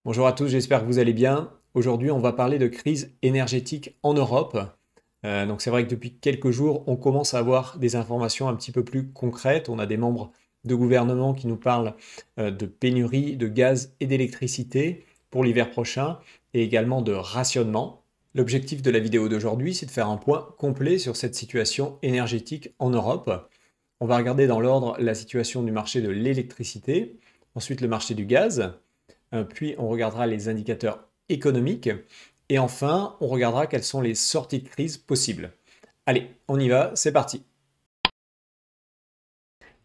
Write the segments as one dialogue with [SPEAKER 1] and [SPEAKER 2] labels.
[SPEAKER 1] Bonjour à tous, j'espère que vous allez bien. Aujourd'hui, on va parler de crise énergétique en Europe. Donc c'est vrai que depuis quelques jours, on commence à avoir des informations un petit peu plus concrètes. On a des membres de gouvernement qui nous parlent de pénurie de gaz et d'électricité pour l'hiver prochain et également de rationnement. L'objectif de la vidéo d'aujourd'hui, c'est de faire un point complet sur cette situation énergétique en Europe. On va regarder dans l'ordre la situation du marché de l'électricité, ensuite le marché du gaz, puis on regardera les indicateurs économiques. Et enfin, on regardera quelles sont les sorties de crise possibles. Allez, on y va, c'est parti.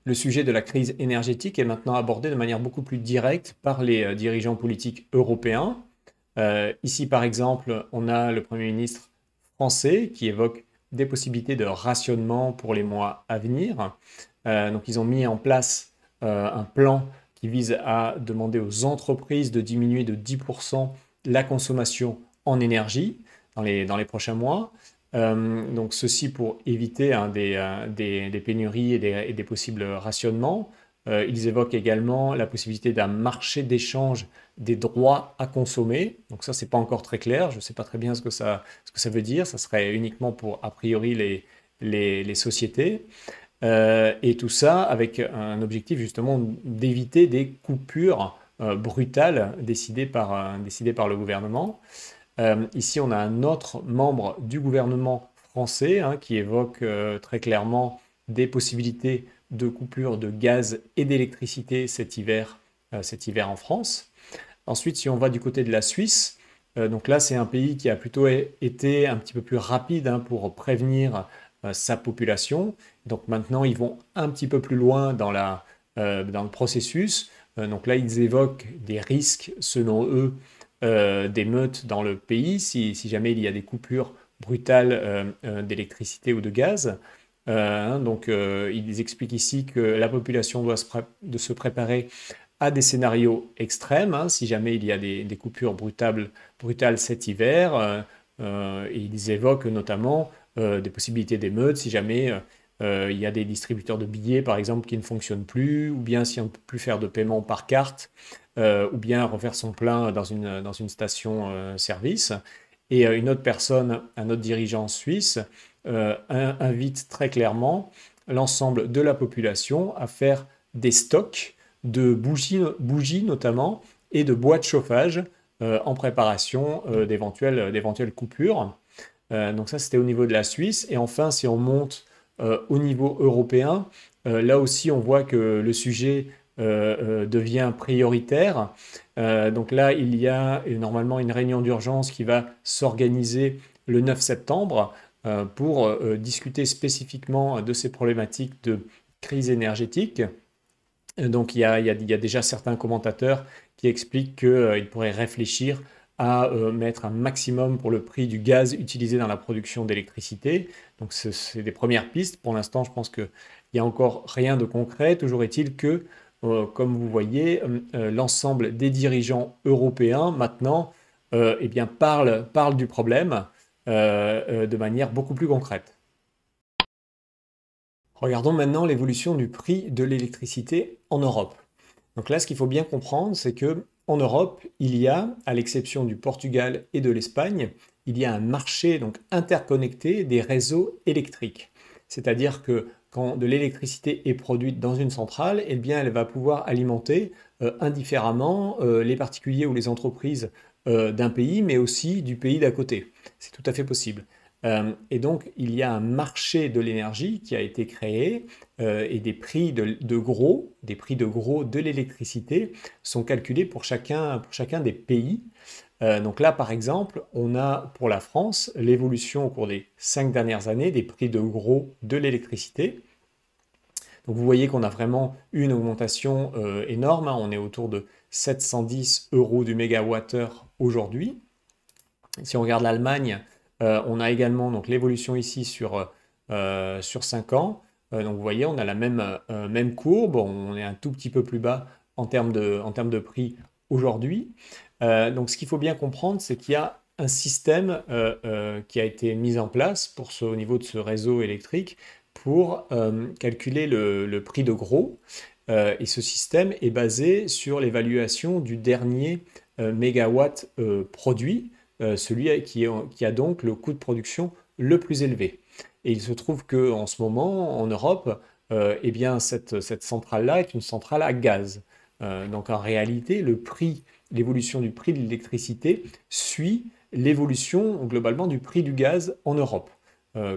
[SPEAKER 1] Le sujet de la crise énergétique est maintenant abordé de manière beaucoup plus directe par les dirigeants politiques européens. Ici, par exemple, on a le Premier ministre français qui évoque des possibilités de rationnement pour les mois à venir. Donc, ils ont mis en place un plan qui vise à demander aux entreprises de diminuer de 10% la consommation en énergie dans les prochains mois. Donc ceci pour éviter des pénuries et des possibles rationnements. Ils évoquent également la possibilité d'un marché d'échange des droits à consommer. Donc ça, c'est pas encore très clair. Je ne sais pas très bien ce que ça veut dire. Ça serait uniquement pour, a priori, les sociétés. Et tout ça avec un objectif justement d'éviter des coupures brutales décidées par le gouvernement. Ici, on a un autre membre du gouvernement français qui évoque très clairement des possibilités de coupure de gaz et d'électricité cet hiver en France. Ensuite, si on va du côté de la Suisse, donc là, c'est un pays qui a plutôt été un petit peu plus rapide pour prévenir sa population. Donc maintenant, ils vont un petit peu plus loin dans le processus. Donc là, ils évoquent des risques, selon eux, d'émeutes dans le pays si jamais il y a des coupures brutales d'électricité ou de gaz. Ils expliquent ici que la population doit se préparer à des scénarios extrêmes, si jamais il y a des coupures brutales cet hiver. Et ils évoquent notamment des possibilités d'émeutes si jamais il y a des distributeurs de billets, par exemple, qui ne fonctionnent plus, ou bien si on ne peut plus faire de paiement par carte, ou bien refaire son plein dans une station-service. Et une autre personne, un autre dirigeant suisse, invite très clairement l'ensemble de la population à faire des stocks de bougies notamment et de bois de chauffage en préparation d'éventuelles coupures. Donc ça, c'était au niveau de la Suisse. Et enfin, si on monte au niveau européen, là aussi, on voit que le sujet devient prioritaire. Donc là, il y a normalement une réunion d'urgence qui va s'organiser le 9 septembre pour discuter spécifiquement de ces problématiques de crise énergétique. Donc il y a déjà certains commentateurs qui expliquent qu'il pourrait réfléchir à mettre un maximum pour le prix du gaz utilisé dans la production d'électricité. Donc c'est des premières pistes. Pour l'instant, je pense qu'il n'y a encore rien de concret. Toujours est-il que, comme vous voyez, l'ensemble des dirigeants européens maintenant eh bien, parlent du problème de manière beaucoup plus concrète. Regardons maintenant l'évolution du prix de l'électricité en Europe. Donc là, ce qu'il faut bien comprendre, c'est que en Europe, il y a, à l'exception du Portugal et de l'Espagne, il y a un marché donc interconnecté des réseaux électriques. C'est-à-dire que quand de l'électricité est produite dans une centrale, eh bien, elle va pouvoir alimenter indifféremment les particuliers ou les entreprises d'un pays, mais aussi du pays d'à côté. C'est tout à fait possible. Et donc, il y a un marché de l'énergie qui a été créé et des prix de gros de l'électricité sont calculés pour chacun des pays. Donc là, par exemple, on a pour la France l'évolution au cours des 5 dernières années des prix de gros de l'électricité. Donc vous voyez qu'on a vraiment une augmentation énorme. On est autour de 710 euros du mégawattheure aujourd'hui. Si on regarde l'Allemagne, on a également donc l'évolution ici sur 5 ans. Donc vous voyez, on a la même courbe. On est un tout petit peu plus bas en termes de prix aujourd'hui. Donc ce qu'il faut bien comprendre, c'est qu'il y a un système qui a été mis en place au niveau de ce réseau électrique pour calculer le prix de gros. Et ce système est basé sur l'évaluation du dernier mégawatt produit, celui qui a donc le coût de production le plus élevé. Et il se trouve qu'en ce moment, en Europe, eh bien, cette centrale-là est une centrale à gaz. Donc en réalité, l'évolution du prix de l'électricité suit l'évolution globalement du prix du gaz en Europe,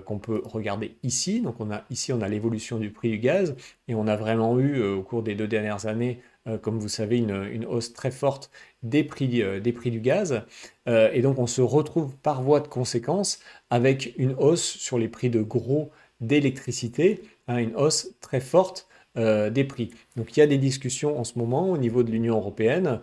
[SPEAKER 1] qu'on peut regarder ici. Donc ici, on a l'évolution du prix du gaz et on a vraiment eu au cours des 2 dernières années, comme vous savez, une hausse très forte des prix du gaz. Et donc on se retrouve par voie de conséquence avec une hausse sur les prix de gros d'électricité, hein, une hausse très forte des prix. Donc il y a des discussions en ce moment au niveau de l'Union européenne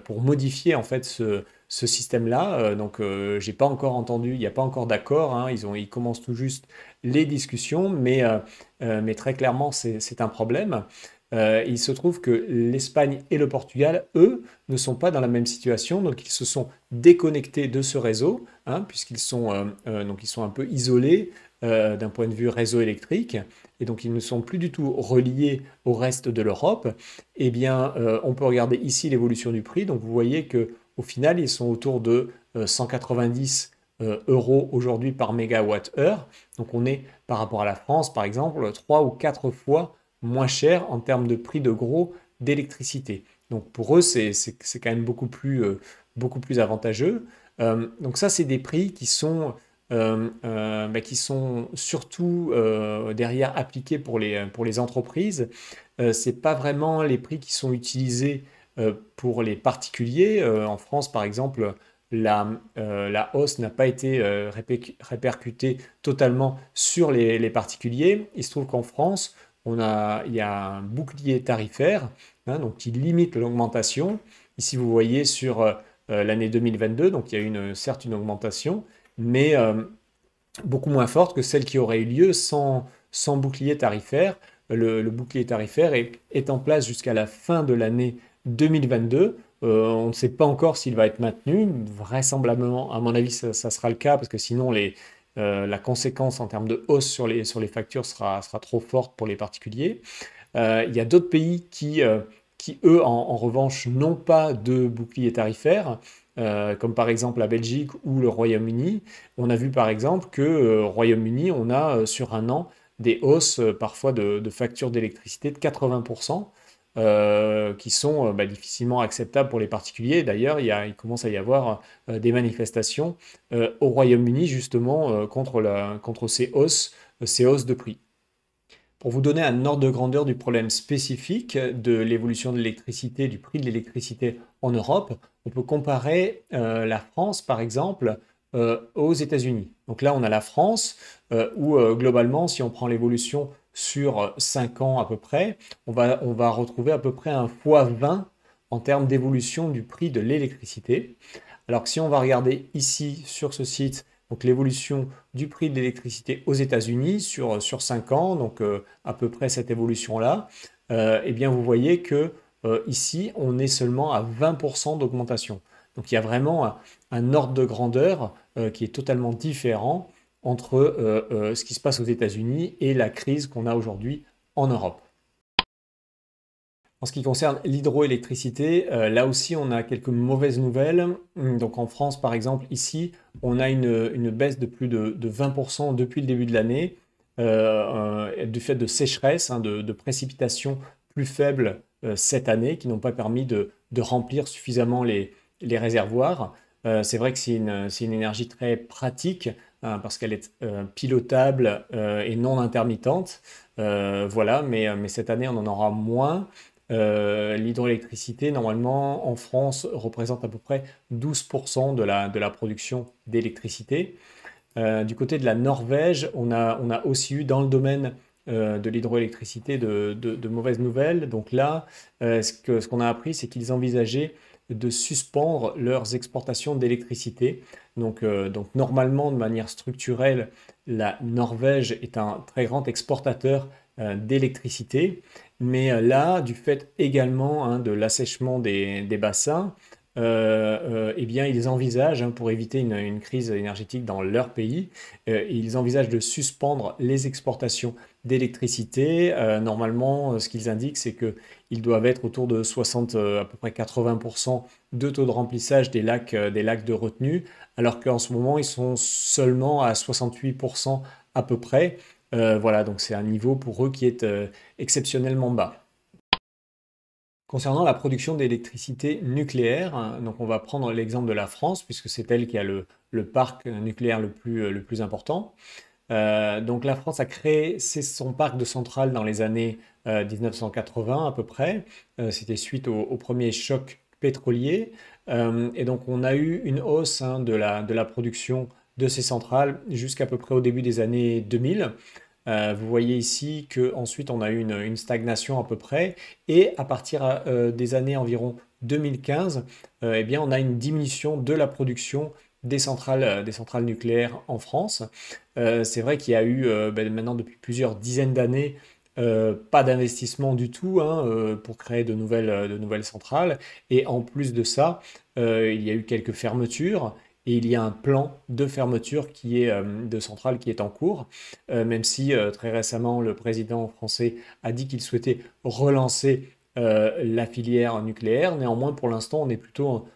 [SPEAKER 1] pour modifier en fait ce système-là. Donc j'ai pas encore entendu, il n'y a pas encore d'accord, hein, ils commencent tout juste les discussions, mais très clairement c'est un problème. Il se trouve que l'Espagne et le Portugal, eux, ne sont pas dans la même situation, donc ils se sont déconnectés de ce réseau, hein, donc ils sont un peu isolés d'un point de vue réseau électrique, et donc ils ne sont plus du tout reliés au reste de l'Europe. Eh bien, on peut regarder ici l'évolution du prix, donc vous voyez que au final, ils sont autour de 190 euros aujourd'hui par mégawatt-heure. Donc on est, par rapport à la France, par exemple, 3 ou 4 fois moins cher en termes de prix de gros d'électricité. Donc pour eux, c'est quand même beaucoup plus avantageux. Donc ça, c'est des prix qui sont surtout derrière appliqués pour les entreprises. C'est pas vraiment les prix qui sont utilisés pour les particuliers. En France, par exemple, la hausse n'a pas été répercutée totalement sur les particuliers. Il se trouve qu'en France, il y a un bouclier tarifaire, hein, donc qui limite l'augmentation. Ici, vous voyez sur l'année 2022, donc il y a certes une augmentation, mais beaucoup moins forte que celle qui aurait eu lieu sans bouclier tarifaire. Le bouclier tarifaire est en place jusqu'à la fin de l'année 2022. On ne sait pas encore s'il va être maintenu. Vraisemblablement, à mon avis, ça sera le cas parce que sinon, la conséquence en termes de hausse sur les factures sera trop forte pour les particuliers. Il y a d'autres pays qui eux, en revanche, n'ont pas de bouclier tarifaire, comme par exemple la Belgique ou le Royaume-Uni. On a vu par exemple que au Royaume-Uni, on a sur un an des hausses parfois de factures d'électricité de 80%. Qui sont difficilement acceptables pour les particuliers. D'ailleurs, il commence à y avoir des manifestations au Royaume-Uni justement contre ces hausses de prix. Pour vous donner un ordre de grandeur du problème spécifique de l'évolution de l'électricité, du prix de l'électricité en Europe, on peut comparer la France, par exemple, aux États-Unis. Donc là, on a la France, où globalement, si on prend l'évolution sur 5 ans à peu près, on va retrouver à peu près un fois 20 en termes d'évolution du prix de l'électricité. Alors que si on va regarder ici, sur ce site, donc l'évolution du prix de l'électricité aux États-Unis sur 5 ans, donc à peu près cette évolution-là, eh bien vous voyez que ici, on est seulement à 20% d'augmentation. Donc il y a vraiment un ordre de grandeur qui est totalement différent entre ce qui se passe aux États-Unis et la crise qu'on a aujourd'hui en Europe. En ce qui concerne l'hydroélectricité, là aussi on a quelques mauvaises nouvelles. Donc en France par exemple, ici, on a une baisse de plus de 20% depuis le début de l'année, du fait de sécheresse, hein, de précipitations plus faibles cette année, qui n'ont pas permis de remplir suffisamment les réservoirs. C'est vrai que c'est une énergie très pratique, hein, parce qu'elle est pilotable et non intermittente. Voilà, mais cette année on en aura moins. L'hydroélectricité, normalement, en France, représente à peu près 12% de la production d'électricité. Du côté de la Norvège, on a aussi eu dans le domaine de l'hydroélectricité de mauvaises nouvelles. Donc là, ce qu'on a appris, c'est qu'ils envisageaient de suspendre leurs exportations d'électricité. Donc normalement, de manière structurelle, la Norvège est un très grand exportateur d'électricité. Mais là, du fait également, hein, de l'assèchement des bassins, eh bien, ils envisagent, hein, pour éviter une crise énergétique dans leur pays, ils envisagent de suspendre les exportations d'électricité. Normalement, ce qu'ils indiquent, c'est qu'ils doivent être autour de 60, à peu près 80% de taux de remplissage des lacs de retenue, alors qu'en ce moment, ils sont seulement à 68% à peu près. Voilà, donc c'est un niveau pour eux qui est exceptionnellement bas. Concernant la production d'électricité nucléaire, hein, donc on va prendre l'exemple de la France, puisque c'est elle qui a le parc nucléaire le plus important. Donc la France a créé son parc de centrales dans les années 1980 à peu près. C'était suite au premier choc pétrolier. Et donc on a eu une hausse, hein, de la production de ces centrales jusqu'à peu près au début des années 2000. Vous voyez ici qu'ensuite on a eu une stagnation à peu près, et à partir des années environ 2015, eh bien, on a une diminution de la production des centrales nucléaires en France. C'est vrai qu'il y a eu maintenant depuis plusieurs dizaines d'années pas d'investissement du tout, hein, pour créer de nouvelles centrales. Et en plus de ça, il y a eu quelques fermetures. Et il y a un plan de fermeture de centrales qui est en cours, même si très récemment le président français a dit qu'il souhaitait relancer la filière nucléaire. Néanmoins, pour l'instant, on est plutôt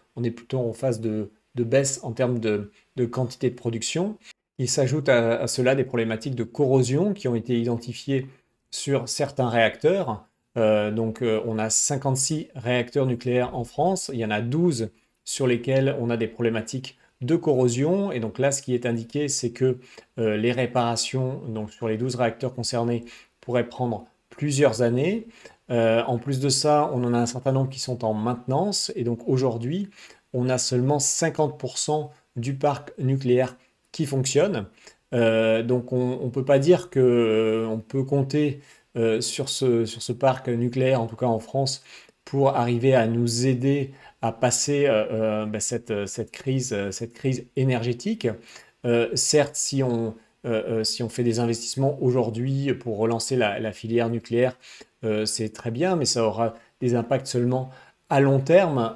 [SPEAKER 1] en phase de baisse en termes de quantité de production. Il s'ajoute à cela des problématiques de corrosion qui ont été identifiées sur certains réacteurs. On a 56 réacteurs nucléaires en France. Il y en a 12 sur lesquels on a des problématiques de corrosion. Et donc là, ce qui est indiqué, c'est que les réparations, donc sur les 12 réacteurs concernés, pourraient prendre plusieurs années. En plus de ça, on en a un certain nombre qui sont en maintenance. Et donc aujourd'hui, on a seulement 50% du parc nucléaire qui fonctionne. Donc on ne peut pas dire qu'on peut compter sur sur ce parc nucléaire, en tout cas en France, pour arriver à nous aider à passer cette crise énergétique. Certes, si on fait des investissements aujourd'hui pour relancer la filière nucléaire, c'est très bien, mais ça aura des impacts seulement à long terme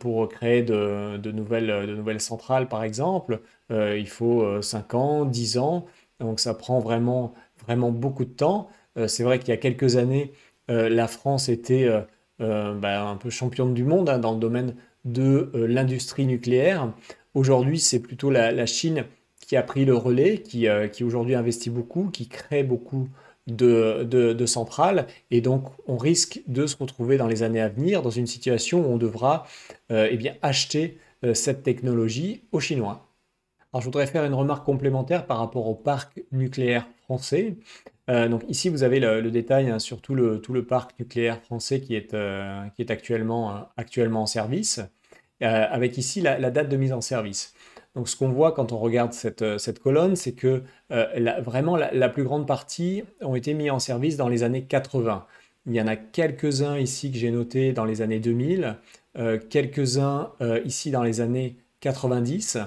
[SPEAKER 1] pour créer de nouvelles centrales, par exemple. Il faut 5 ans, 10 ans, donc ça prend vraiment beaucoup de temps. C'est vrai qu'il y a quelques années, la France était un peu championne du monde, hein, dans le domaine de l'industrie nucléaire. Aujourd'hui, c'est plutôt la Chine qui a pris le relais, qui aujourd'hui investit beaucoup, qui crée beaucoup de centrales. Et donc, on risque de se retrouver dans les années à venir dans une situation où on devra eh bien, acheter cette technologie aux Chinois. Alors, je voudrais faire une remarque complémentaire par rapport au parc nucléaire français. Donc ici, vous avez le détail, hein, sur tout le parc nucléaire français qui est actuellement en service, avec ici la date de mise en service. Donc ce qu'on voit quand on regarde cette colonne, c'est que vraiment la plus grande partie ont été mis en service dans les années 80. Il y en a quelques-uns ici que j'ai notés dans les années 2000, quelques-uns ici dans les années 90.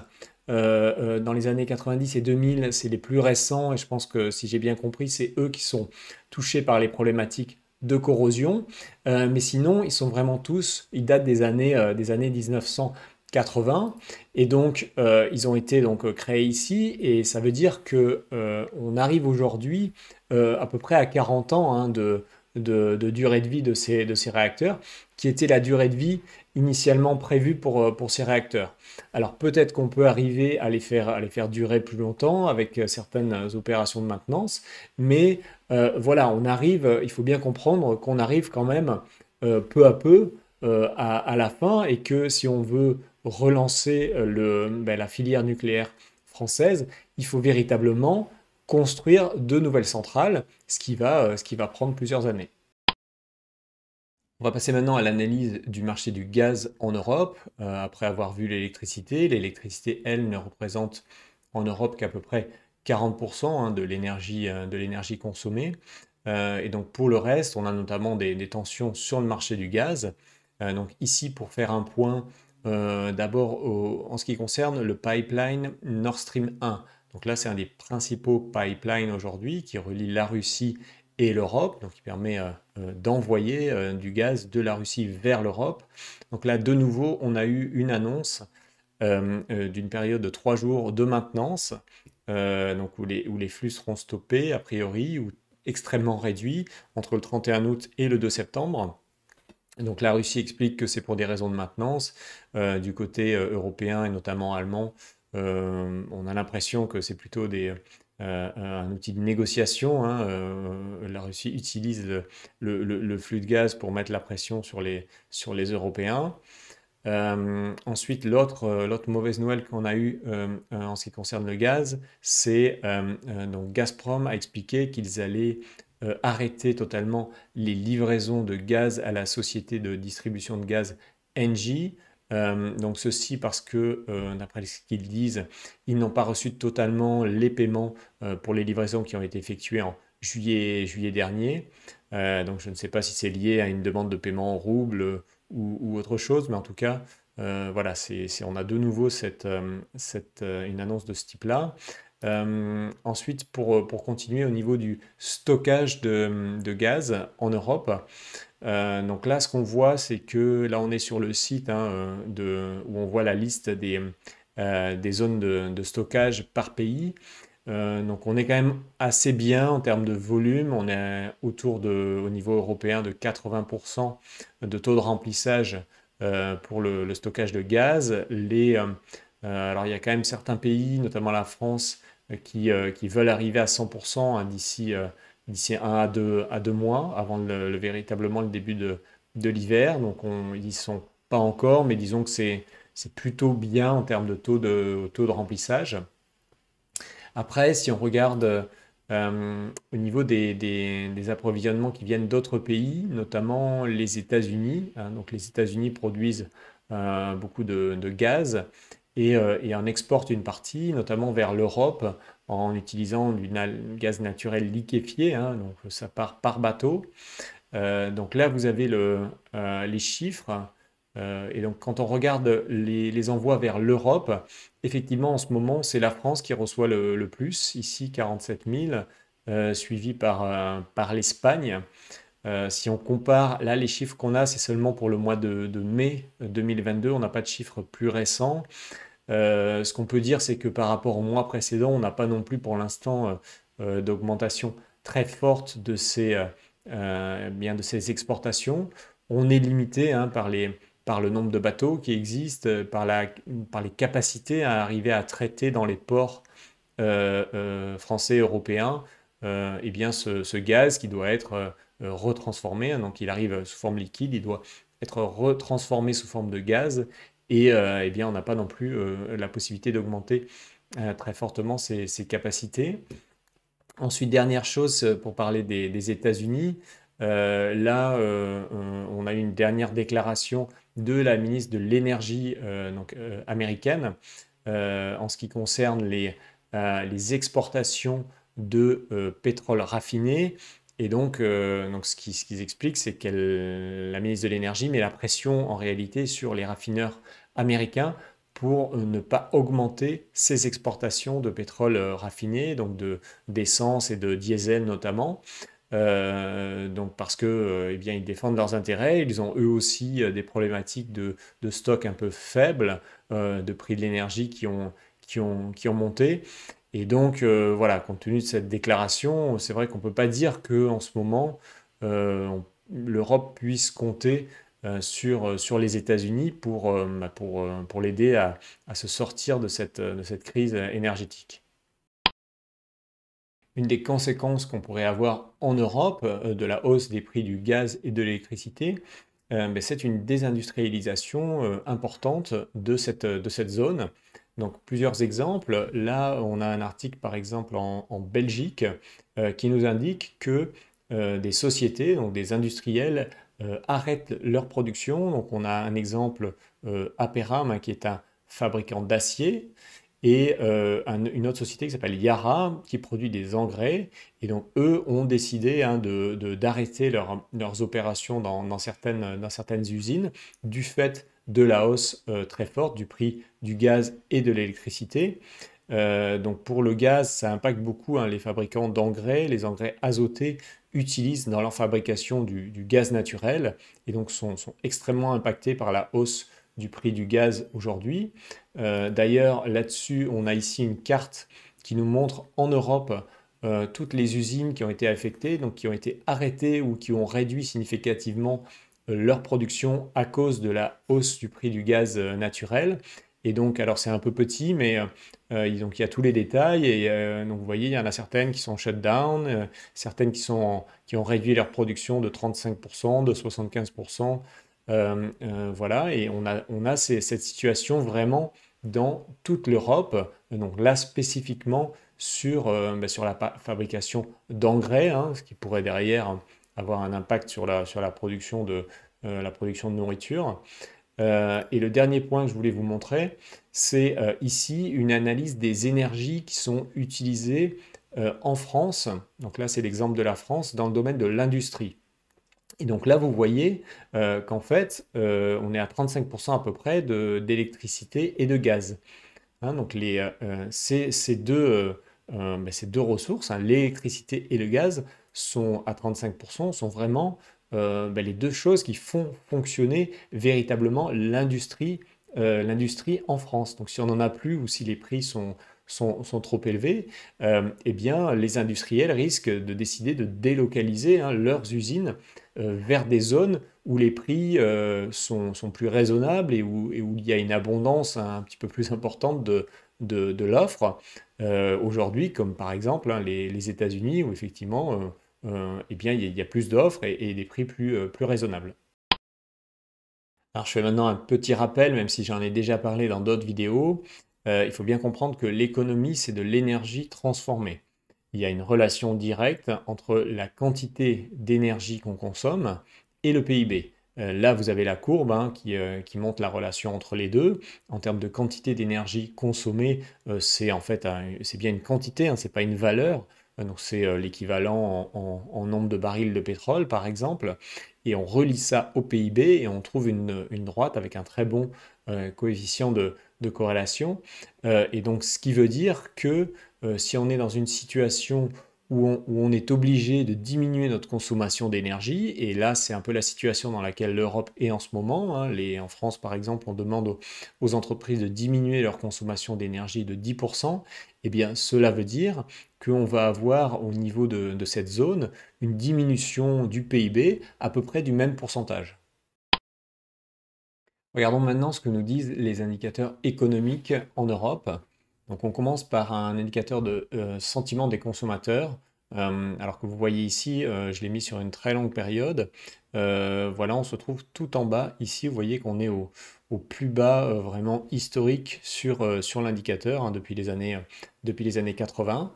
[SPEAKER 1] Dans les années 90 et 2000, c'est les plus récents, et je pense que si j'ai bien compris, c'est eux qui sont touchés par les problématiques de corrosion. Mais sinon, ils sont vraiment tous, ils datent des années 1980, et donc ils ont été donc créés ici, et ça veut dire que on arrive aujourd'hui à peu près à 40 ans, hein, de durée de vie de ces réacteurs, qui était la durée de vie initialement prévue pour ces réacteurs. Alors peut-être qu'on peut arriver à les faire durer plus longtemps avec certaines opérations de maintenance, mais voilà, il faut bien comprendre qu'on arrive quand même peu à peu à la fin, et que si on veut relancer la filière nucléaire française, il faut véritablement construire de nouvelles centrales, ce qui va prendre plusieurs années. On va passer maintenant à l'analyse du marché du gaz en Europe, après avoir vu l'électricité. L'électricité, elle, ne représente en Europe qu'à peu près 40%, hein, de l'énergie consommée. Et donc pour le reste, on a notamment des tensions sur le marché du gaz. Donc ici, pour faire un point, d'abord en ce qui concerne le pipeline Nord Stream 1. Donc là, c'est un des principaux pipelines aujourd'hui qui relie la Russie et l'Europe, donc qui permet d'envoyer du gaz de la Russie vers l'Europe. Donc là, de nouveau, on a eu une annonce d'une période de 3 jours de maintenance, donc où les flux seront stoppés, a priori, ou extrêmement réduits, entre le 31 août et le 2 septembre. Donc la Russie explique que c'est pour des raisons de maintenance. Du côté européen et notamment allemand, on a l'impression que c'est plutôt un outil de négociation, hein. La Russie utilise le flux de gaz pour mettre la pression sur les Européens. Ensuite, l'autre mauvaise nouvelle qu'on a eue en ce qui concerne le gaz, c'est donc Gazprom a expliqué qu'ils allaient arrêter totalement les livraisons de gaz à la société de distribution de gaz Engie. Donc ceci parce que, d'après ce qu'ils disent, ils n'ont pas reçu totalement les paiements pour les livraisons qui ont été effectuées en juillet dernier. Donc je ne sais pas si c'est lié à une demande de paiement en rouble ou autre chose, mais en tout cas, voilà, on a de nouveau une annonce de ce type-là. Ensuite, pour continuer au niveau du stockage de gaz en Europe, donc là, ce qu'on voit, c'est que là, on est sur le site, hein, où on voit la liste des zones de stockage par pays. Donc on est quand même assez bien en termes de volume. On est au niveau européen de 80% de taux de remplissage pour le stockage de gaz. Alors il y a quand même certains pays, notamment la France, qui veulent arriver à 100% hein, d'ici 1 à 2 mois, avant véritablement le début de l'hiver. Donc ils n'y sont pas encore, mais disons que c'est plutôt bien en termes de taux de remplissage. Après, si on regarde au niveau des approvisionnements qui viennent d'autres pays, notamment les États-Unis, hein, donc les États-Unis produisent beaucoup de gaz et en exportent une partie, notamment vers l'Europe, en utilisant du gaz naturel liquéfié, hein, donc ça part par bateau. Donc là, vous avez les chiffres. Et donc, quand on regarde les envois vers l'Europe, effectivement, en ce moment, c'est la France qui reçoit le plus, ici 47 000, suivi par l'Espagne. Si on compare, là, les chiffres qu'on a, c'est seulement pour le mois de mai 2022, on n'a pas de chiffres plus récents. Ce qu'on peut dire, c'est que par rapport au mois précédent, on n'a pas non plus pour l'instant d'augmentation très forte de ces exportations. On est limité hein, par le nombre de bateaux qui existent, par les capacités à arriver à traiter dans les ports français, européens, eh bien ce gaz qui doit être retransformé. Hein. Donc il arrive sous forme liquide, il doit être retransformé sous forme de gaz. Et eh bien, on n'a pas non plus la possibilité d'augmenter très fortement ces capacités. Ensuite, dernière chose pour parler des États-Unis, là, on a eu une dernière déclaration de la ministre de l'Énergie américaine en ce qui concerne les exportations de pétrole raffiné. Et donc ce qu'ils expliquent, c'est que la ministre de l'Énergie met la pression en réalité sur les raffineurs américains pour ne pas augmenter ces exportations de pétrole raffiné, donc d'essence et de diesel notamment. Donc parce que eh bien, ils défendent leurs intérêts, ils ont eux aussi des problématiques de stock un peu faibles, de prix de l'énergie qui ont monté. Et donc voilà, compte tenu de cette déclaration, c'est vrai qu'on ne peut pas dire qu'en ce moment, l'Europe puisse compter sur les États-Unis pour l'aider à se sortir de cette crise énergétique. Une des conséquences qu'on pourrait avoir en Europe de la hausse des prix du gaz et de l'électricité, ben, c'est une désindustrialisation importante de cette zone. Donc plusieurs exemples. Là, on a un article par exemple en Belgique qui nous indique que des sociétés, donc des industriels, arrêtent leur production. Donc on a un exemple Aperam, hein, qui est un fabricant d'acier, et une autre société qui s'appelle Yara, qui produit des engrais. Et donc, eux ont décidé hein, d'arrêter leurs opérations dans certaines usines du fait de la hausse très forte du prix du gaz et de l'électricité. Donc pour le gaz, ça impacte beaucoup hein, les fabricants d'engrais. Les engrais azotés utilisent dans leur fabrication du gaz naturel et donc sont extrêmement impactés par la hausse du prix du gaz aujourd'hui. D'ailleurs, là-dessus, on a ici une carte qui nous montre en Europe toutes les usines qui ont été affectées, donc qui ont été arrêtées ou qui ont réduit significativement leur production à cause de la hausse du prix du gaz naturel. Et donc, alors c'est un peu petit, mais donc, il y a tous les détails. Et donc, vous voyez, il y en a certaines qui sont shutdown, certaines qui ont réduit leur production de 35%, de 75%. Voilà, et on a cette situation vraiment dans toute l'Europe. Donc là, spécifiquement sur la fabrication d'engrais, hein, ce qui pourrait derrière avoir un impact sur la production de nourriture. Et le dernier point que je voulais vous montrer, c'est ici une analyse des énergies qui sont utilisées en France. Donc là, c'est l'exemple de la France dans le domaine de l'industrie. Et donc là, vous voyez qu'en fait, on est à 35% à peu près d'électricité et de gaz. Hein, donc ces deux ressources, hein, l'électricité et le gaz, sont à 35%, sont vraiment les deux choses qui font fonctionner véritablement l'industrie en France. Donc si on n'en a plus ou si les prix sont trop élevés, eh bien les industriels risquent de décider de délocaliser hein, leurs usines vers des zones où les prix sont plus raisonnables et où il y a une abondance un petit peu plus importante de l'offre aujourd'hui, comme par exemple hein, les États-Unis, où effectivement eh bien, il y a plus d'offres et des prix plus raisonnables. Alors, je fais maintenant un petit rappel, même si j'en ai déjà parlé dans d'autres vidéos. Il faut bien comprendre que l'économie, c'est de l'énergie transformée. Il y a une relation directe entre la quantité d'énergie qu'on consomme et le PIB. Là, vous avez la courbe hein, qui montre la relation entre les deux. En termes de quantité d'énergie consommée, c'est en fait c'est bien une quantité, hein, c'est pas une valeur. Donc c'est l'équivalent en nombre de barils de pétrole, par exemple. Et on relie ça au PIB et on trouve une droite avec un très bon coefficient de corrélation. Et donc, ce qui veut dire que si on est dans une situation où on est obligé de diminuer notre consommation d'énergie, et là, c'est un peu la situation dans laquelle l'Europe est en ce moment. Hein. En France, par exemple, on demande aux entreprises de diminuer leur consommation d'énergie de 10%. Eh bien, cela veut dire qu'on va avoir au niveau de cette zone une diminution du PIB à peu près du même pourcentage. Regardons maintenant ce que nous disent les indicateurs économiques en Europe. Donc on commence par un indicateur de sentiment des consommateurs. Alors que vous voyez ici, je l'ai mis sur une très longue période. Voilà, on se trouve tout en bas. Ici, vous voyez qu'on est au plus bas vraiment historique sur l'indicateur hein, depuis les années 80.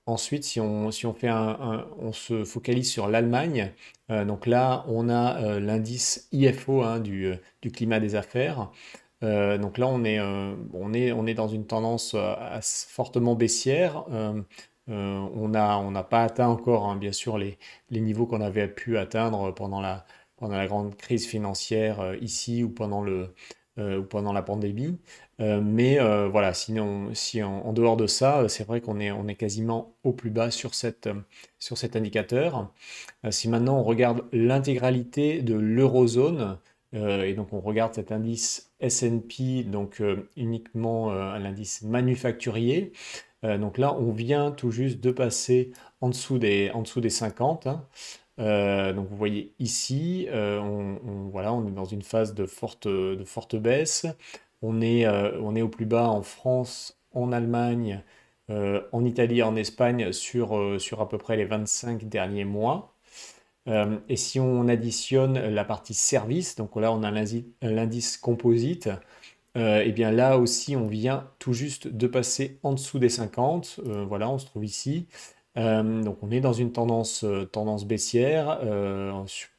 [SPEAKER 1] Ensuite, si on fait on se focalise sur l'Allemagne, donc là, on a l'indice IFO hein, du climat des affaires. Donc là, on est dans une tendance fortement baissière. On n'a pas atteint encore, hein, bien sûr, les niveaux qu'on avait pu atteindre pendant la grande crise financière ici ou pendant la pandémie. Mais voilà, sinon, si en dehors de ça, c'est vrai on est quasiment au plus bas sur cet indicateur. Si maintenant on regarde l'intégralité de l'eurozone, et donc on regarde cet indice S&P, donc uniquement l'indice manufacturier, donc là on vient tout juste de passer en dessous des 50. Hein. Donc vous voyez ici, voilà, on est dans une phase de forte baisse. On est au plus bas en France, en Allemagne, en Italie, en Espagne sur à peu près les 25 derniers mois. Et si on additionne la partie service, donc là on a l'indice composite, et bien là aussi on vient tout juste de passer en dessous des 50. Voilà, on se trouve ici. Donc on est dans une tendance baissière.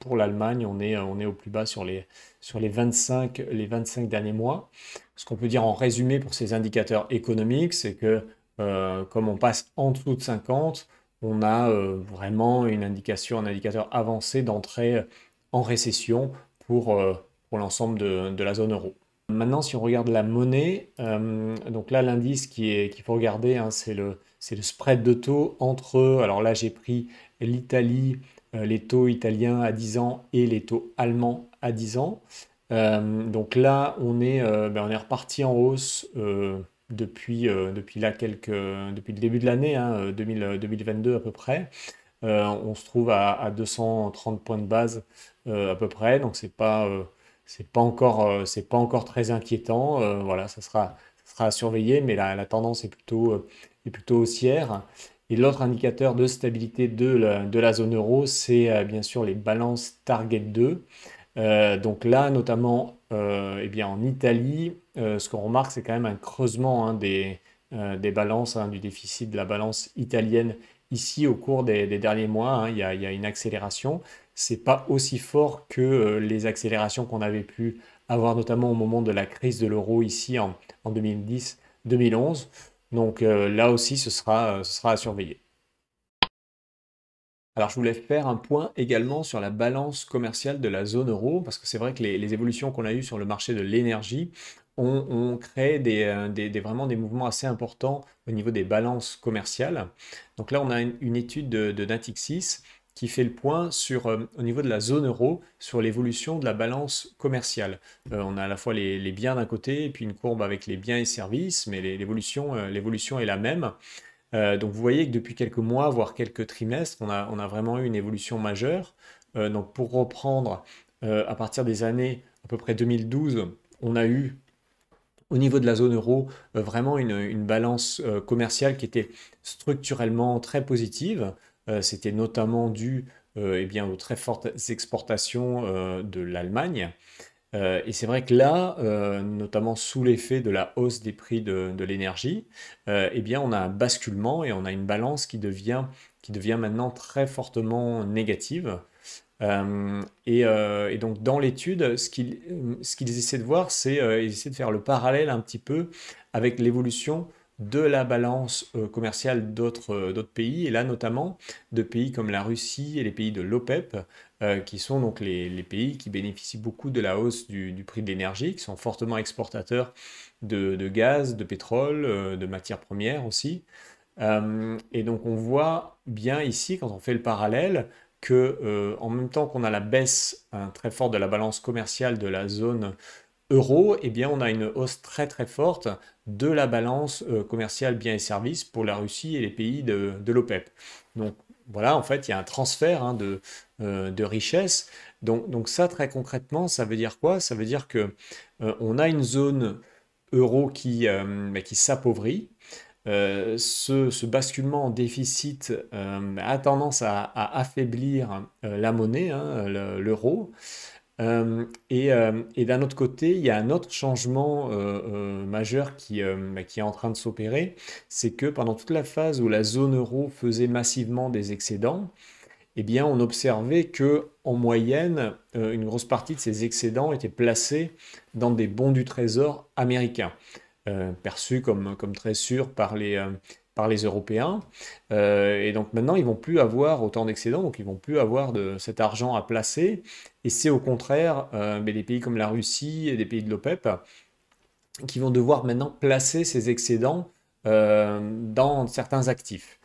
[SPEAKER 1] Pour l'Allemagne, on est au plus bas sur les 25 derniers mois. Ce qu'on peut dire en résumé pour ces indicateurs économiques, c'est que comme on passe en dessous de 50, on a vraiment un indicateur avancé d'entrée en récession pour l'ensemble de la zone euro. Maintenant, si on regarde la monnaie, donc là, l'indice qu'il faut regarder, hein, c'est le spread de taux entre, alors là, j'ai pris l'Italie, les taux italiens à 10 ans et les taux allemands à 10 ans. Donc là, on est reparti en hausse depuis le début de l'année, hein, 2022 à peu près. On se trouve à 230 points de base à peu près, donc c'est pas encore très inquiétant. Voilà, ça sera à surveiller, mais la tendance est plutôt haussière. Et l'autre indicateur de stabilité de la zone euro, c'est bien sûr les balances Target 2. Donc là, notamment eh bien, en Italie, ce qu'on remarque, c'est quand même un creusement, hein, des balances, hein, du déficit de la balance italienne ici au cours des derniers mois. Hein. Il y a une accélération. C'est pas aussi fort que les accélérations qu'on avait pu avoir notamment au moment de la crise de l'euro ici en 2010-2011. Donc là aussi, ce sera à surveiller. Alors, je voulais faire un point également sur la balance commerciale de la zone euro, parce que c'est vrai que les évolutions qu'on a eues sur le marché de l'énergie ont créé vraiment des mouvements assez importants au niveau des balances commerciales. Donc là, on a une étude de Natixis qui fait le point sur, au niveau de la zone euro, sur l'évolution de la balance commerciale. On a à la fois les biens d'un côté et puis une courbe avec les biens et services, mais l'évolution est la même. Donc vous voyez que depuis quelques mois, voire quelques trimestres, on a vraiment eu une évolution majeure. Donc pour reprendre, à partir des années à peu près 2012, on a eu au niveau de la zone euro vraiment une balance commerciale qui était structurellement très positive. C'était notamment dû eh bien, aux très fortes exportations de l'Allemagne. Et c'est vrai que là, notamment sous l'effet de la hausse des prix de l'énergie, eh bien, on a un basculement et on a une balance qui devient maintenant très fortement négative. Et donc dans l'étude, ce qu'ils essaient de voir, c'est ils essaient de faire le parallèle un petit peu avec l'évolution de la balance commerciale d'autres pays, et là notamment de pays comme la Russie et les pays de l'OPEP, qui sont donc les pays qui bénéficient beaucoup de la hausse du prix de l'énergie, qui sont fortement exportateurs de gaz, de pétrole, de matières premières aussi. Et donc on voit bien ici, quand on fait le parallèle, que en même temps qu'on a la baisse, hein, très forte de la balance commerciale de la zone euro, eh bien on a une hausse très très forte de la balance commerciale biens et services pour la Russie et les pays de l'OPEP. Donc voilà, en fait, il y a un transfert, hein, de richesse. Donc ça, très concrètement, ça veut dire quoi? Ça veut dire que on a une zone euro qui s'appauvrit. Ce basculement en déficit a tendance à affaiblir la monnaie, hein, l'euro. Et d'un autre côté, il y a un autre changement majeur qui est en train de s'opérer, c'est que pendant toute la phase où la zone euro faisait massivement des excédents, eh bien, on observait que en moyenne, une grosse partie de ces excédents étaient placés dans des bons du trésor américains, perçus comme très sûrs par les Européens. Et donc maintenant, ils vont plus avoir autant d'excédents, donc ils vont plus avoir cet argent à placer. Et c'est au contraire mais des pays comme la Russie et des pays de l'OPEP qui vont devoir maintenant placer ces excédents dans certains actifs.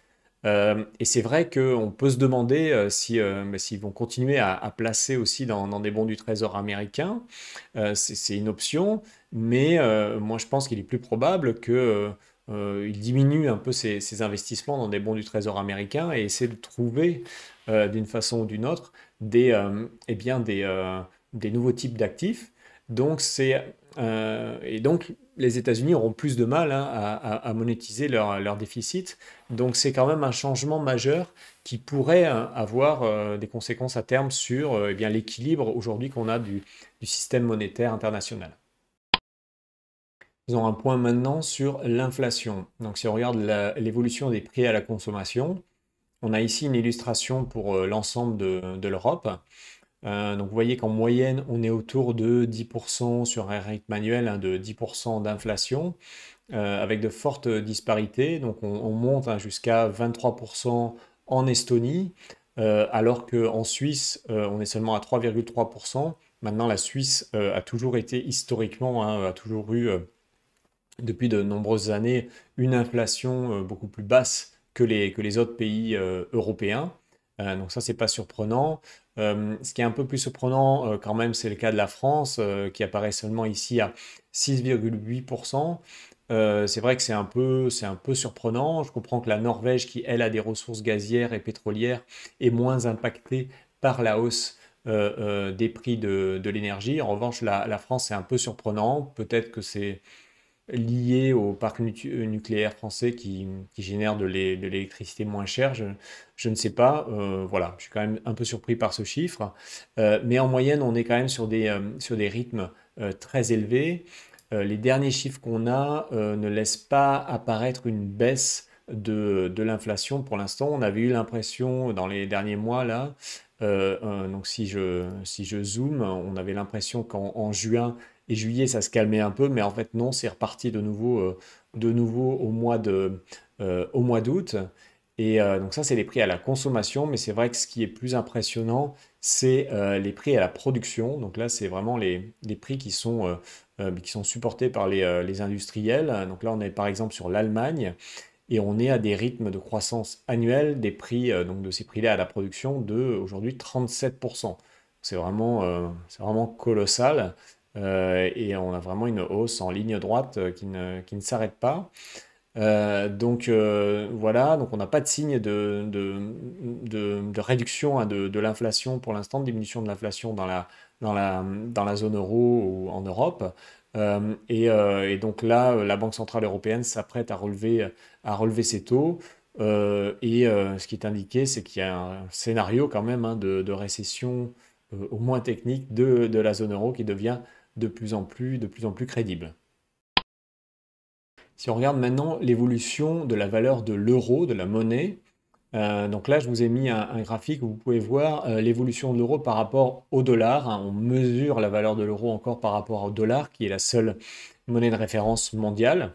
[SPEAKER 1] Et c'est vrai qu'on peut se demander si, bah, s'ils vont continuer à placer aussi dans des bons du trésor américain. C'est une option, mais moi je pense qu'il est plus probable qu'ils diminuent un peu ces investissements dans des bons du trésor américain et essaient de trouver d'une façon ou d'une autre eh bien des nouveaux types d'actifs. Et donc les États-Unis auront plus de mal, hein, à monétiser leur déficit. Donc c'est quand même un changement majeur qui pourrait avoir des conséquences à terme sur eh bien, l'équilibre aujourd'hui qu'on a du système monétaire international. Faisons un point maintenant sur l'inflation. Donc si on regarde l'évolution des prix à la consommation, on a ici une illustration pour l'ensemble de l'Europe. Donc vous voyez qu'en moyenne, on est autour de 10% sur un rythme annuel, hein, de 10% d'inflation, avec de fortes disparités. Donc on monte, hein, jusqu'à 23% en Estonie, alors qu'en Suisse, on est seulement à 3,3%, Maintenant, la Suisse a toujours été historiquement, hein, a toujours eu, depuis de nombreuses années, une inflation beaucoup plus basse que les autres pays européens. Donc ça, c'est pas surprenant. Ce qui est un peu plus surprenant quand même, c'est le cas de la France, qui apparaît seulement ici à 6,8%. C'est vrai que c'est un peu surprenant. Je comprends que la Norvège, qui elle a des ressources gazières et pétrolières, est moins impactée par la hausse des prix de l'énergie. En revanche, la France, c'est un peu surprenant. Peut-être que c'est lié au parc nucléaire français qui génère de l'électricité moins chère. Je ne sais pas. Voilà, je suis quand même un peu surpris par ce chiffre. Mais en moyenne, on est quand même sur des rythmes très élevés. Les derniers chiffres qu'on a ne laissent pas apparaître une baisse de l'inflation pour l'instant. On avait eu l'impression dans les derniers mois là, donc si je zoome, on avait l'impression qu'en juin et juillet ça se calmait un peu, mais en fait non, c'est reparti de nouveau au mois d'août. Et donc ça, c'est les prix à la consommation, mais c'est vrai que ce qui est plus impressionnant, c'est les prix à la production. Donc là, c'est vraiment les prix qui sont supportés par les industriels. Donc là, on est par exemple sur l'Allemagne et on est à des rythmes de croissance annuelle des prix, donc de ces prix-là à la production, de aujourd'hui 37%. C'est vraiment colossal. Et on a vraiment une hausse en ligne droite qui ne s'arrête pas. Voilà, donc on n'a pas de signe de réduction hein, de l'inflation pour l'instant, de diminution de l'inflation dans la zone euro ou en Europe. Et donc là, la Banque Centrale Européenne s'apprête à relever ses taux. Ce qui est indiqué, c'est qu'il y a un scénario quand même hein, de récession au moins technique de la zone euro qui devient de plus en plus crédible. Si on regarde maintenant l'évolution de la valeur de l'euro, de la monnaie, donc là je vous ai mis un graphique où vous pouvez voir l'évolution de l'euro par rapport au dollar, hein. On mesure la valeur de l'euro encore par rapport au dollar, qui est la seule monnaie de référence mondiale.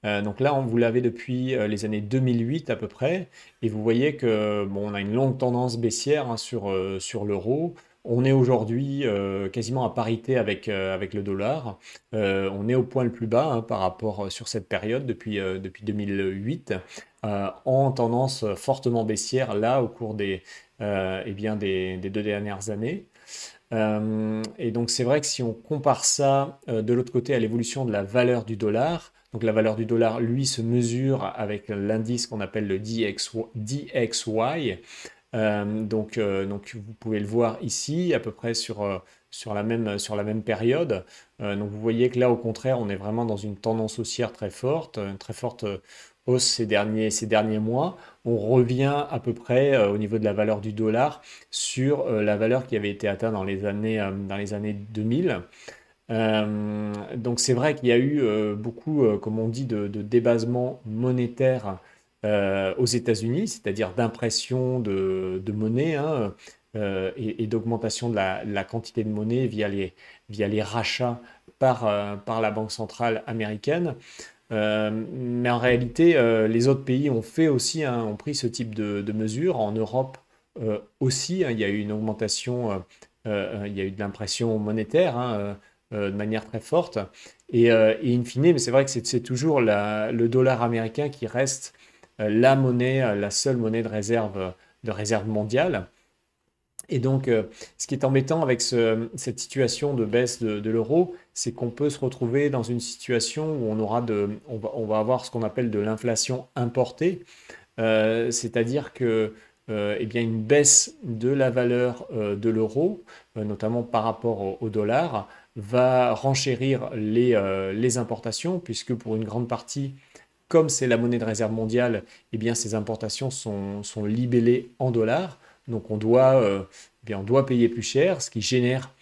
[SPEAKER 1] Donc là, vous l'avez depuis les années 2008 à peu près, et vous voyez que bon, on a une longue tendance baissière hein, sur l'euro. On est aujourd'hui quasiment à parité avec le dollar. On est au point le plus bas hein, par rapport sur cette période depuis 2008, en tendance fortement baissière là au cours eh bien, des 2 dernières années. Et donc c'est vrai que si on compare ça de l'autre côté à l'évolution de la valeur du dollar, donc la valeur du dollar, lui, se mesure avec l'indice qu'on appelle le DXY. Donc vous pouvez le voir ici, à peu près sur la même période. Donc vous voyez que là, au contraire, on est vraiment dans une tendance haussière très forte hausse ces derniers mois. On revient à peu près au niveau de la valeur du dollar sur la valeur qui avait été atteinte dans les années 2000. Donc c'est vrai qu'il y a eu beaucoup, comme on dit, de débasement monétaire aux États-Unis, c'est-à-dire d'impression de monnaie hein, et d'augmentation de la quantité de monnaie via les rachats par la Banque centrale américaine. Mais en réalité, les autres pays ont fait aussi, hein, ont pris ce type de mesures. En Europe aussi, hein, il y a eu une augmentation, il y a eu de l'impression monétaire hein, de manière très forte. Et in fine, mais c'est vrai que c'est toujours le dollar américain qui reste la monnaie, la seule monnaie de réserve mondiale. Et donc, ce qui est embêtant avec cette situation de baisse de l'euro, c'est qu'on peut se retrouver dans une situation où on va avoir ce qu'on appelle de l'inflation importée, c'est-à-dire que, eh bien, une baisse de la valeur de l'euro, notamment par rapport au dollar, va renchérir les importations, puisque pour une grande partie, comme c'est la monnaie de réserve mondiale, eh bien, ces importations sont libellées en dollars. Donc on doit payer plus cher, ce qui génère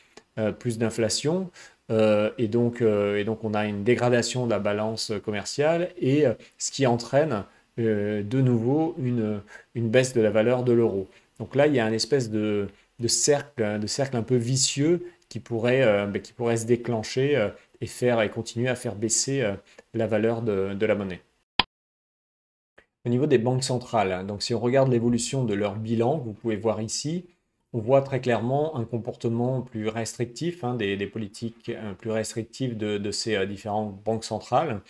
[SPEAKER 1] plus d'inflation. Et donc on a une dégradation de la balance commerciale et ce qui entraîne de nouveau une baisse de la valeur de l'euro. Donc là, il y a une espèce de cercle un peu vicieux qui pourrait se déclencher et continuer à faire baisser la valeur de la monnaie. Au niveau des banques centrales, hein, donc si on regarde l'évolution de leur bilan, vous pouvez voir ici, on voit très clairement un comportement plus restrictif, hein, des politiques plus restrictives de ces différentes banques centrales.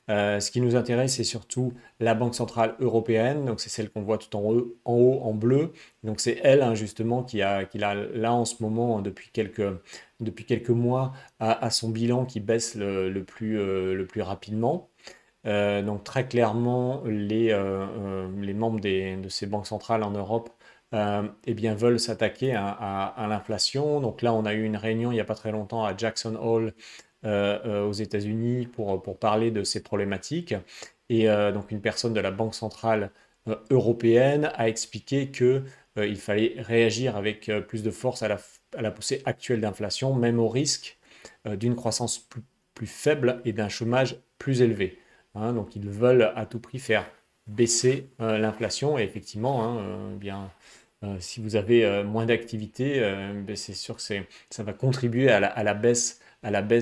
[SPEAKER 1] Ce qui nous intéresse, c'est surtout la Banque centrale européenne, donc c'est celle qu'on voit tout en haut en bleu. Donc c'est elle, hein, justement qui a là en ce moment, depuis quelques mois, à son bilan qui baisse le plus rapidement. Donc très clairement, les membres de ces banques centrales en Europe eh bien, veulent s'attaquer à l'inflation. Donc là, on a eu une réunion il n'y a pas très longtemps à Jackson Hole aux États-Unis pour parler de ces problématiques. Et donc une personne de la Banque centrale européenne a expliqué que il fallait réagir avec plus de force à la poussée actuelle d'inflation, même au risque d'une croissance plus faible et d'un chômage plus élevé. Hein. Donc ils veulent à tout prix faire baisser l'inflation. Et effectivement, hein, bien, si vous avez moins d'activité, ben, c'est sûr que ça va contribuer à la baisse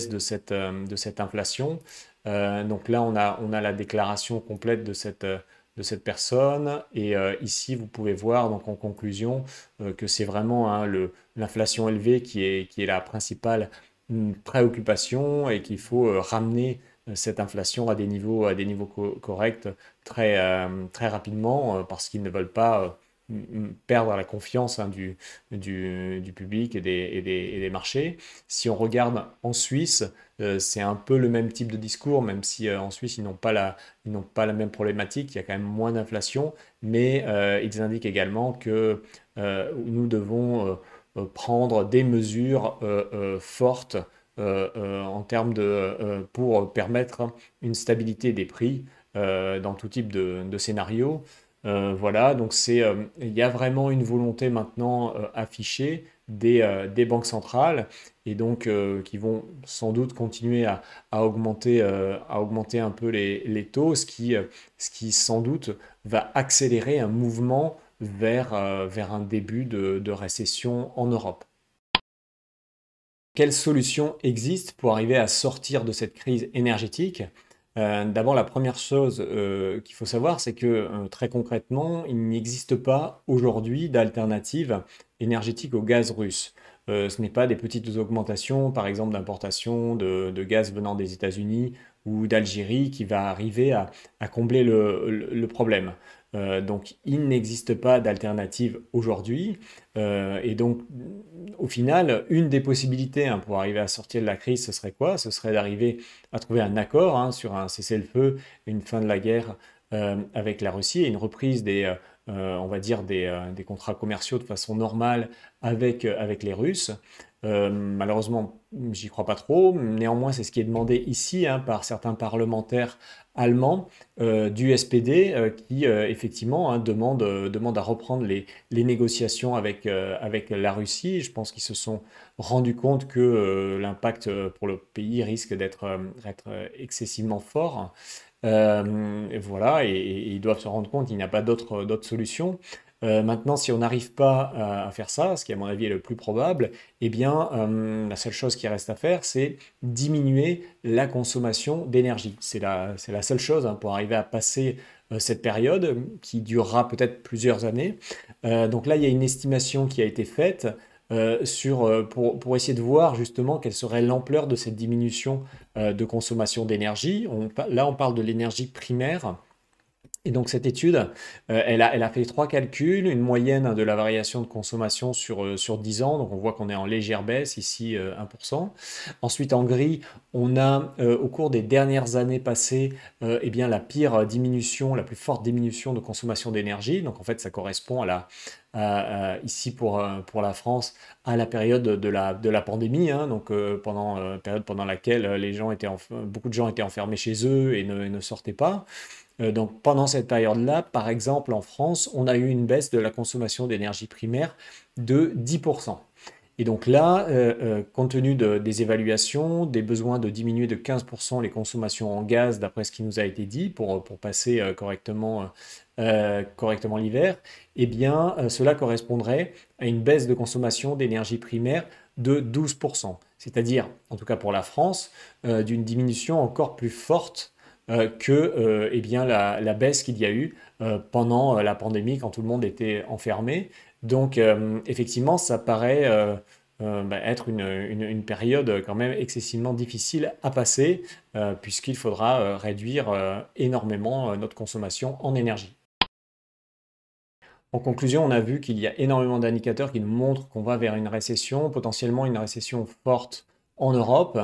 [SPEAKER 1] de cette inflation. Donc là, on a la déclaration complète de cette personne. Et ici, vous pouvez voir donc en conclusion que c'est vraiment, hein, l'inflation élevée qui est la principale préoccupation et qu'il faut ramener cette inflation à des niveaux corrects très rapidement parce qu'ils ne veulent pas perdre la confiance, hein, du public et des marchés. Si on regarde en Suisse, c'est un peu le même type de discours, même si en Suisse, ils n'ont pas la même problématique, il y a quand même moins d'inflation, mais ils indiquent également que nous devons prendre des mesures fortes en termes pour permettre une stabilité des prix dans tout type de scénario. Voilà, donc il y a vraiment une volonté maintenant affichée des banques centrales et donc qui vont sans doute continuer à augmenter un peu les taux, ce qui sans doute va accélérer un mouvement vers un début de récession en Europe. Quelles solutions existent pour arriver à sortir de cette crise énergétique? D'abord, la première chose qu'il faut savoir, c'est que très concrètement, il n'existe pas aujourd'hui d'alternative énergétique au gaz russe. Ce n'est pas des petites augmentations, par exemple d'importation de gaz venant des États-Unis ou d'Algérie qui va arriver à combler le problème. Donc, il n'existe pas d'alternative aujourd'hui. Et donc, au final, une des possibilités, hein, pour arriver à sortir de la crise, ce serait quoi? Ce serait d'arriver à trouver un accord, hein, sur un cessez-le-feu, une fin de la guerre avec la Russie et une reprise on va dire des contrats commerciaux de façon normale avec les Russes. Malheureusement, j'y crois pas trop. Néanmoins, c'est ce qui est demandé ici, hein, par certains parlementaires allemands du SPD qui effectivement, hein, demandent à reprendre les négociations avec la Russie. Je pense qu'ils se sont rendus compte que l'impact pour le pays risque d'être excessivement fort. Et voilà, et ils doivent se rendre compte qu'il n'y a pas d'autre solution. Maintenant, si on n'arrive pas à faire ça, ce qui à mon avis est le plus probable, eh bien, la seule chose qui reste à faire, c'est diminuer la consommation d'énergie. C'est la seule chose, hein, pour arriver à passer cette période qui durera peut-être plusieurs années. Donc là, il y a une estimation qui a été faite pour essayer de voir justement quelle serait l'ampleur de cette diminution de consommation d'énergie. Là, on parle de l'énergie primaire. Et donc cette étude, elle a fait trois calculs, une moyenne de la variation de consommation sur 10 ans, donc on voit qu'on est en légère baisse, ici 1%. Ensuite en gris, on a au cours des dernières années passées, eh bien, la pire diminution, la plus forte diminution de consommation d'énergie. Donc en fait ça correspond ici pour la France à la période de la pandémie, hein, donc période pendant laquelle beaucoup de gens étaient enfermés chez eux et ne sortaient pas. Donc pendant cette période-là, par exemple en France, on a eu une baisse de la consommation d'énergie primaire de 10%. Et donc là, compte tenu des évaluations, des besoins de diminuer de 15% les consommations en gaz, d'après ce qui nous a été dit, pour passer correctement l'hiver, eh bien cela correspondrait à une baisse de consommation d'énergie primaire de 12%. C'est-à-dire, en tout cas pour la France, d'une diminution encore plus forte que eh bien, la baisse qu'il y a eu pendant la pandémie quand tout le monde était enfermé. Donc, effectivement, ça paraît être une période quand même excessivement difficile à passer, puisqu'il faudra réduire énormément notre consommation en énergie. En conclusion, on a vu qu'il y a énormément d'indicateurs qui nous montrent qu'on va vers une récession, potentiellement une récession forte en Europe.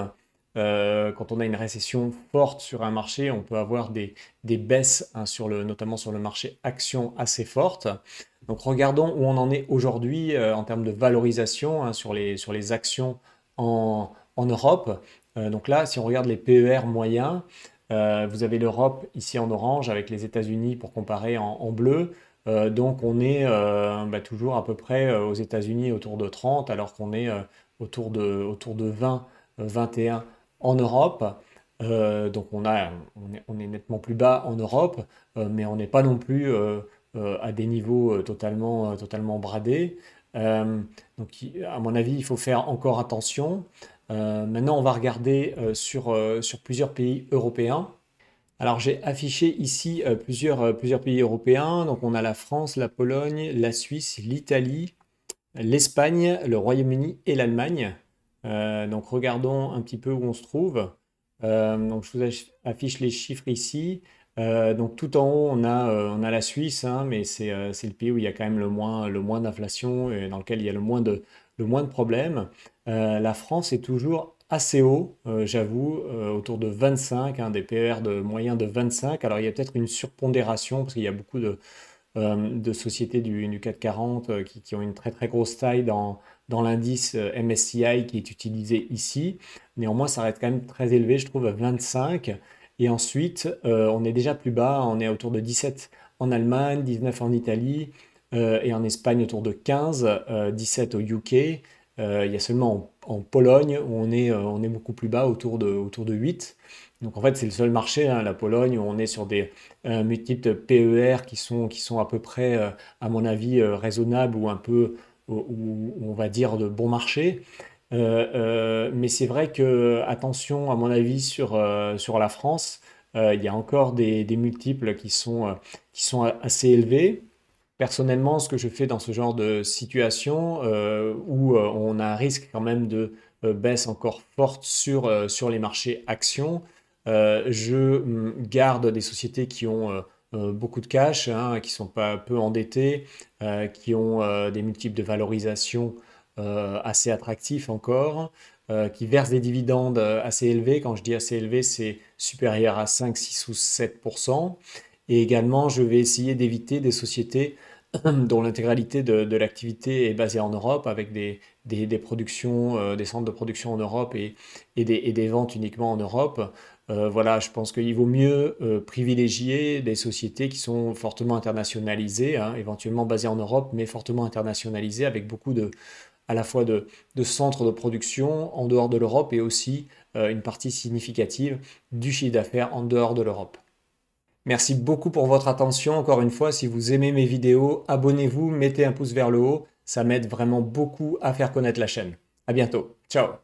[SPEAKER 1] Quand on a une récession forte sur un marché, on peut avoir des baisses, hein, notamment sur le marché actions assez fortes. Donc regardons où on en est aujourd'hui en termes de valorisation, hein, sur les actions en Europe. Donc là, si on regarde les PER moyens, vous avez l'Europe ici en orange avec les États-Unis pour comparer en bleu. Donc on est toujours à peu près aux États-Unis autour de 30, alors qu'on est autour de 20, 21 en Europe. Donc on est nettement plus bas en Europe, mais on n'est pas non plus à des niveaux totalement bradés. Euh, à mon avis, il faut faire encore attention. Maintenant, on va regarder sur plusieurs pays européens. Alors j'ai affiché ici plusieurs pays européens. Donc on a la France, la Pologne, la Suisse, l'Italie, l'Espagne, le Royaume-Uni et l'Allemagne. Donc regardons un petit peu où on se trouve. Donc je vous affiche les chiffres ici. Donc tout en haut on a la Suisse, hein, mais c'est le pays où il y a quand même le moins d'inflation et dans lequel il y a le moins de problèmes. La France est toujours assez haut, j'avoue, autour de 25, hein, des PER moyens de 25. Alors il y a peut-être une surpondération parce qu'il y a beaucoup de sociétés du CAC 40 qui ont une très très grosse taille dans l'indice MSCI qui est utilisé ici. Néanmoins, ça reste quand même très élevé, je trouve, à 25. Et ensuite, on est déjà plus bas, on est autour de 17 en Allemagne, 19 en Italie et en Espagne autour de 15, 17 au UK. Il y a seulement en Pologne où on est beaucoup plus bas, autour de 8. Donc en fait, c'est le seul marché, hein, la Pologne, où on est sur des multiples de PER qui sont à peu près, à mon avis, raisonnables ou un peu, ou on va dire, de bon marché. Mais c'est vrai que, attention, à mon avis, sur la France, il y a encore des multiples qui sont assez élevés. Personnellement, ce que je fais dans ce genre de situation où on a un risque quand même de baisse encore forte sur les marchés actions, je garde des sociétés qui ont beaucoup de cash, hein, qui sont pas peu endettées, qui ont des multiples de valorisation assez attractifs encore, qui versent des dividendes assez élevés. Quand je dis assez élevés, c'est supérieur à 5, 6 ou 7%. Et également, je vais essayer d'éviter des sociétés dont l'intégralité de l'activité est basée en Europe, avec des productions, des centres de production en Europe et des ventes uniquement en Europe. Voilà, je pense qu'il vaut mieux privilégier des sociétés qui sont fortement internationalisées, hein, éventuellement basées en Europe, mais fortement internationalisées, avec beaucoup à la fois de centres de production en dehors de l'Europe et aussi une partie significative du chiffre d'affaires en dehors de l'Europe. Merci beaucoup pour votre attention. Encore une fois, si vous aimez mes vidéos, abonnez-vous, mettez un pouce vers le haut. Ça m'aide vraiment beaucoup à faire connaître la chaîne. À bientôt. Ciao.